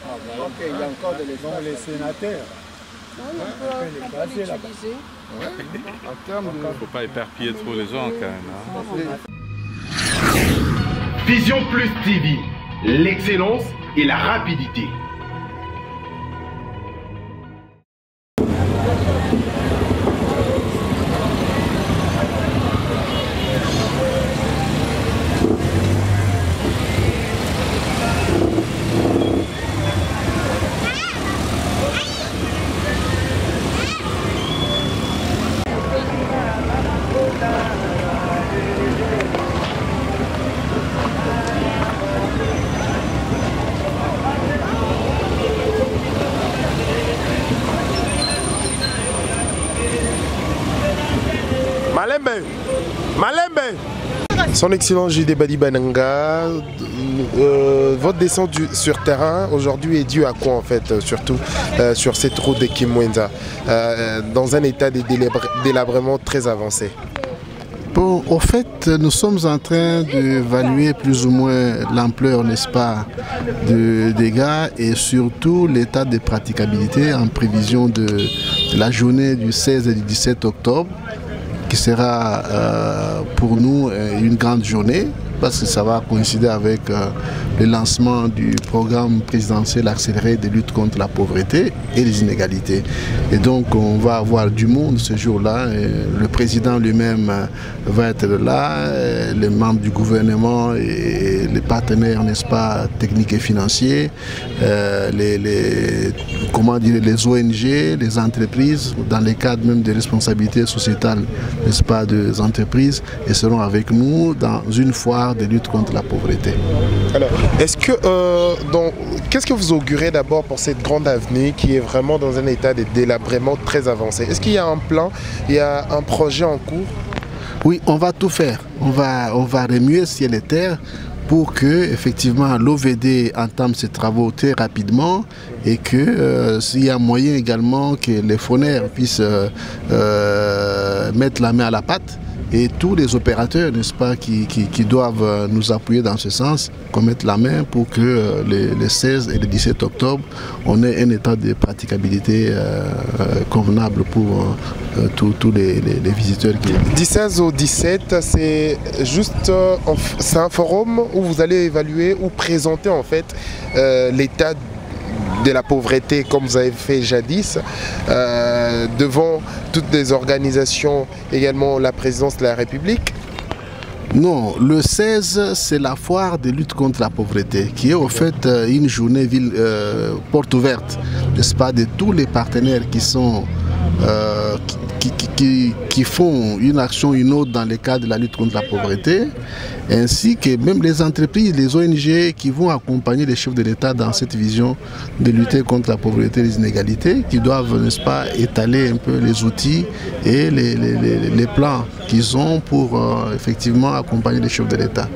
Ok, il y a encore de l'espace. Donc les sénateurs. Oui, on peut l'utiliser. En termes de... Il ne faut pas éparpiller trop les gens quand même. Vision Plus TV, l'excellence et la rapidité. Malembe, Malembe. Son Excellence J.D. Badi Bananga, votre descente sur terrain aujourd'hui est due à quoi en fait, surtout sur cette route de Kimwenza, dans un état de délabrement très avancé? Bon, au fait, nous sommes en train d'évaluer plus ou moins l'ampleur, n'est-ce pas, de dégâts et surtout l'état de praticabilité en prévision de la journée du 16 et du 17 octobre, qui sera pour nous une grande journée parce que ça va coïncider avec le lancement du programme présidentiel accéléré de lutte contre la pauvreté et les inégalités. Et donc on va avoir du monde ce jour-là. Le président lui-même va être là, les membres du gouvernement et les partenaires, n'est-ce pas, techniques et financiers, les ONG, les entreprises, dans les cadres même des responsabilités sociétales, n'est-ce pas, des entreprises, et seront avec nous dans une foire de lutte contre la pauvreté. Alors, qu'est-ce que vous augurez d'abord pour cette grande avenue qui est vraiment dans un état de délabrement très avancé? Est-ce qu'il y a un plan, il y a un projet en cours? Oui, on va tout faire. On va remuer ciel et terre pour que effectivement l'OVD entame ses travaux très rapidement et que s'il y a moyen également que les fournères puissent mettre la main à la pâte. Et tous les opérateurs, n'est-ce pas, qui doivent nous appuyer dans ce sens, qu'on mette la main pour que les 16 et le 17 octobre, on ait un état de praticabilité convenable pour tous les visiteurs. Du 16 au 17, c'est juste c'est un forum où vous allez évaluer ou présenter en fait l'état de la pauvreté comme vous avez fait jadis devant toutes les organisations, également la présidence de la République? Non, le 16 c'est la foire de lutte contre la pauvreté qui est au fait une journée porte ouverte, n'est-ce pas, de tous les partenaires qui sont qui font une action ou une autre dans le cadre de la lutte contre la pauvreté, ainsi que même les entreprises, les ONG qui vont accompagner les chefs de l'État dans cette vision de lutter contre la pauvreté et les inégalités, qui doivent, n'est-ce pas, étaler un peu les outils et les plans qu'ils ont pour effectivement accompagner les chefs de l'État.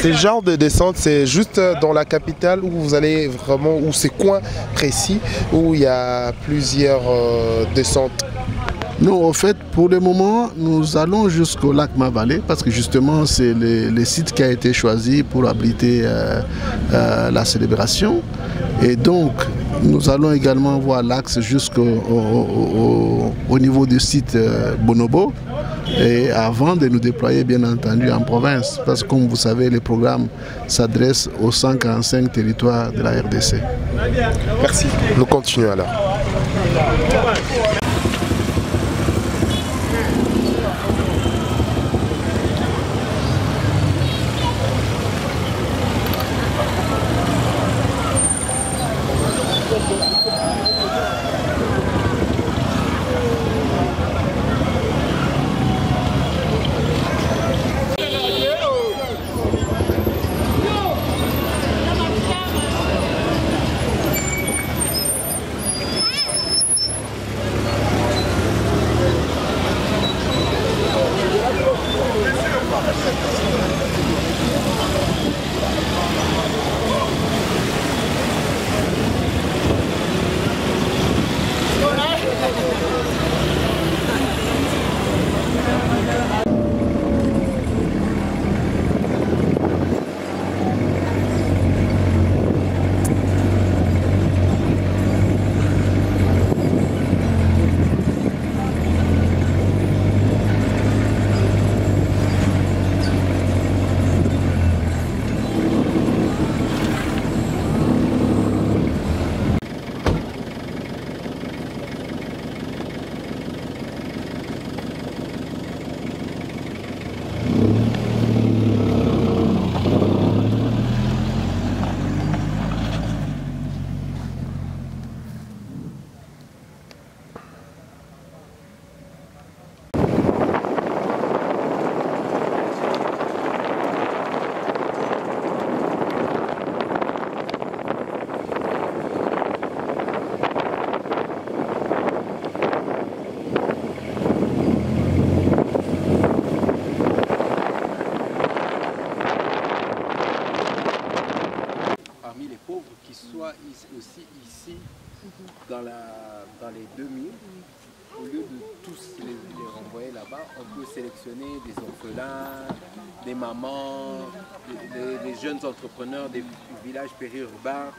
Ce genre de descente, c'est juste dans la capitale où vous allez vraiment, où c'est coin précis, où il y a plusieurs descentes? Non, au fait, pour le moment, nous allons jusqu'au lac Mavalé parce que justement, c'est le site qui a été choisi pour abriter la célébration. Et donc, nous allons également voir l'axe jusqu'au niveau du site Bonobo. Et avant de nous déployer, bien entendu, en province. Parce que, comme vous savez, le programme s'adresse aux 145 territoires de la RDC. Merci. Nous continuons alors. soit aussi ici, dans les 2000, au lieu de tous les renvoyer là-bas, on peut sélectionner des orphelins, des mamans, des jeunes entrepreneurs des villages périurbains.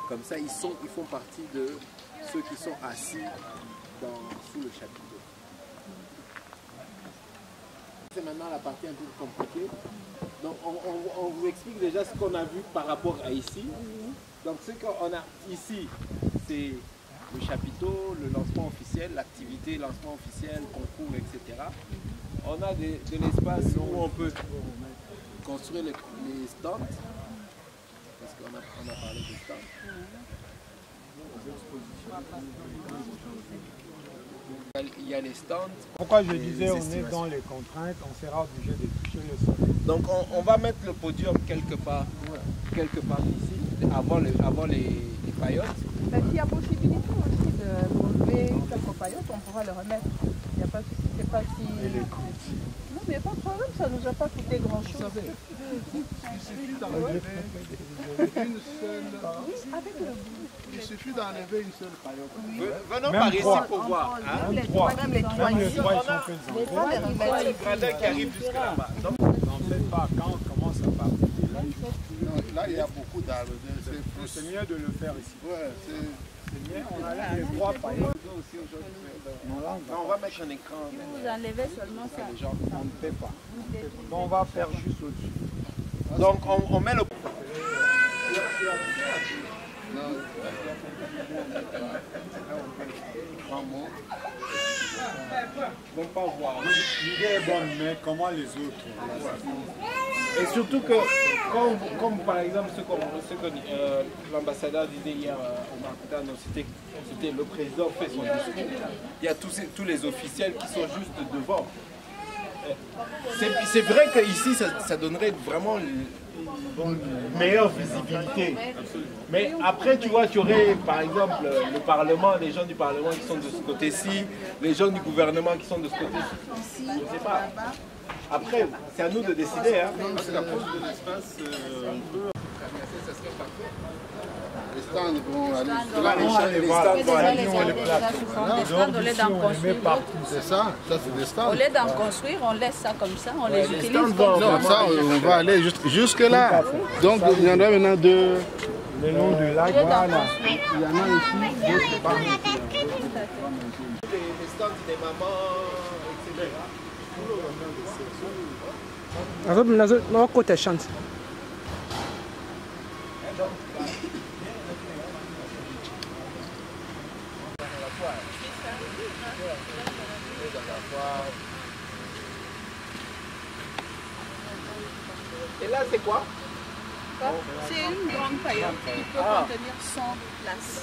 Comme ça, ils font partie de ceux qui sont assis sous le chapiteau. C'est maintenant la partie un peu compliquée. Donc on vous explique déjà ce qu'on a vu par rapport à ici. Donc ce qu'on a ici, c'est le chapiteau, le lancement officiel, l'activité, lancement officiel, concours, etc. On a de l'espace où on peut construire les stands, parce qu'on a parlé de stands. Il y a les stands. Pourquoi je disais on est dans les contraintes, on sera obligé de toucher le sol. Donc on va mettre le podium quelque part ici, avant les paillotes. Mais s'il y a possibilité aussi d'enlever quelques paillotes, on pourra le remettre. Il n'y a pas de souci, c'est pas si... Non, mais il n'y a pas de problème, ça ne nous a pas coûté grand-chose. Il suffit d'enlever une seule paillote. Venons par ici pour voir. Même les trois ici. Les trois, Le gradin qui arrive jusque là-bas. on ne sait pas quand on commence à partir. Là, il y a beaucoup d'arbres. C'est mieux de le faire ici. Ouais, C'est mieux, on a les trois paillotes. Non, on va mettre un écran. Vous enlevez seulement ça. Les gens, On ne peut pas. Donc on va faire juste au-dessus. donc on met le... Ils ne vont pas voir. L'idée est bonne, mais comment les autres? Et surtout que, comme par exemple ce que l'ambassadeur disait hier au Marcutano, c'était le président fait son discours, il y a tous les officiels qui sont juste devant. C'est vrai qu'ici, ça donnerait vraiment une meilleure visibilité. Mais après, tu vois, tu aurais par exemple le Parlement, les gens du Parlement qui sont de ce côté-ci, les gens du gouvernement qui sont de ce côté-ci. Je ne sais pas. Après, c'est à nous de décider. Hein. Parce qu'à cause de l'espace, on peut... les stands vont aller. Les stands vont aller. C'est ça, c'est des stands. Au lieu d'en construire, on laisse ça comme ça, on les utilise comme Non, ça, on va aller jusque là. Donc, il y en a maintenant deux. Le long du lac, voilà. Il y en a ici, d'autres pas. Les stands des mamans, etc. Et là, c'est quoi? C'est une grande paillote qui peut contenir 100 places.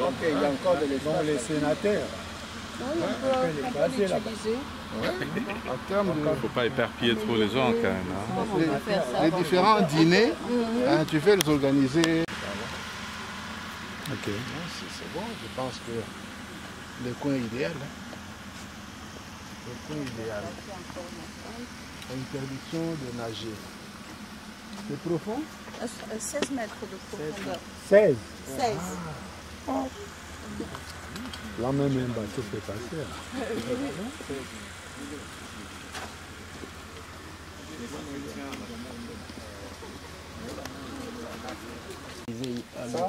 Ok, il y a encore de l'espace. Donc les sénateurs. Oui, on peut l'utiliser. En termes Il ne faut pas éparpiller trop les gens quand même. Hein. de les différents dîners, hein, tu veux les organiser. Ok. C'est bon, je pense que le coin idéal. Le coin idéal. Interdiction de nager. C'est profond? 16 mètres de profondeur. 16. 16. Là même un bateau peut passer.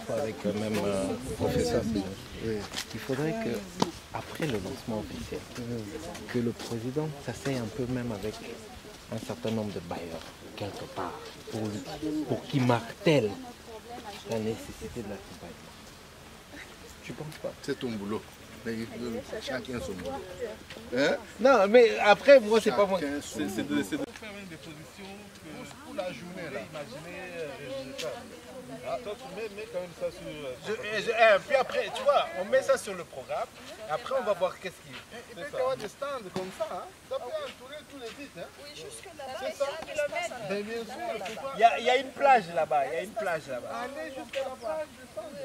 Avec le même professeur, il faudrait que, après le lancement officiel, que le président s'asseye un peu même avec un certain nombre de bailleurs, quelque part, pour qu'ils martèlent la nécessité de l'accompagnement. Tu penses pas? C'est ton boulot. Mais chacun son boulot. Hein? Non, mais après, moi, c'est pas moi. C'est de faire une déposition pour la journée là. Imaginez résultat. Toi, tu mets quand même ça sur... Puis après, tu vois, on met ça sur le programme. Et après, on va voir qu'est-ce qu'il y a. Il peut y avoir des stands comme ça. Hein. Ça peut entourer tous les sites. Hein. Oui, jusque là-bas, C'est ça. Mais bien sûr, Il y a une plage là-bas. Il y a une plage là-bas. aller jusqu'à la plage du stand.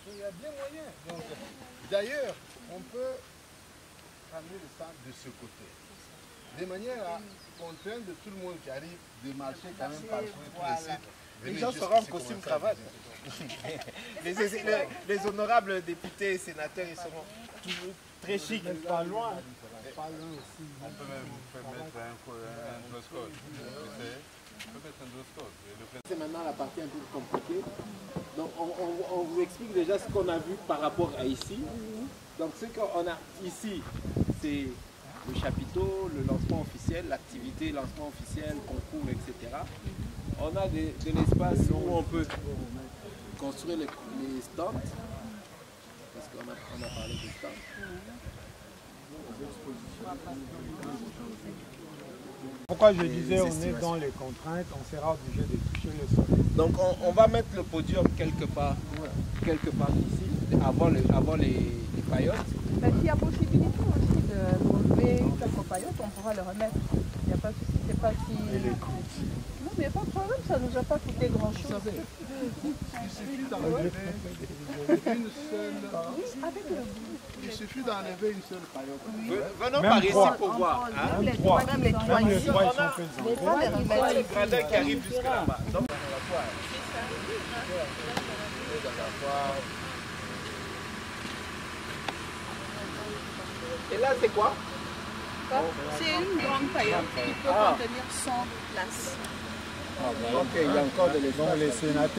Il y a bien moyen. D'ailleurs, on peut ramener le stand de ce côté. De manière à contraindre tout le monde qui arrive de marcher quand même parcourir tous les sites Les gens seront en costume cravate. Les honorables députés et sénateurs, ils seront toujours très chics. Pas loin. Pas loin aussi. On peut même mettre un dress code. On peut mettre un dress code. C'est maintenant la partie un peu compliquée. Donc on vous explique déjà ce qu'on a vu par rapport à ici. Donc ce qu'on a ici, c'est le chapiteau, le lancement officiel, l'activité, lancement officiel, concours, etc. On a de l'espace où on peut construire les stands, parce qu'on a parlé des stands. Pourquoi je disais on est dans les contraintes, on sera obligé de toucher le sol. Donc on va mettre le podium quelque part ici, avant les paillotes. Mais s'il y a possibilité aussi d'enlever quelques paillotes, on pourra le remettre. Il n'y a pas de souci, c'est pas si... Non, mais il n'y a pas de problème, ça ne nous a pas coûté grand-chose. Il suffit d'enlever une seule paillote. Venons par ici pour voir. Même les trois ils sont faits. On a une grandeur qui arrive jusque là-bas. Donc, et là, c'est quoi? C'est une grande paillote qui peut contenir 100 places. Ok, il y a encore de l'espace. Les sénateurs.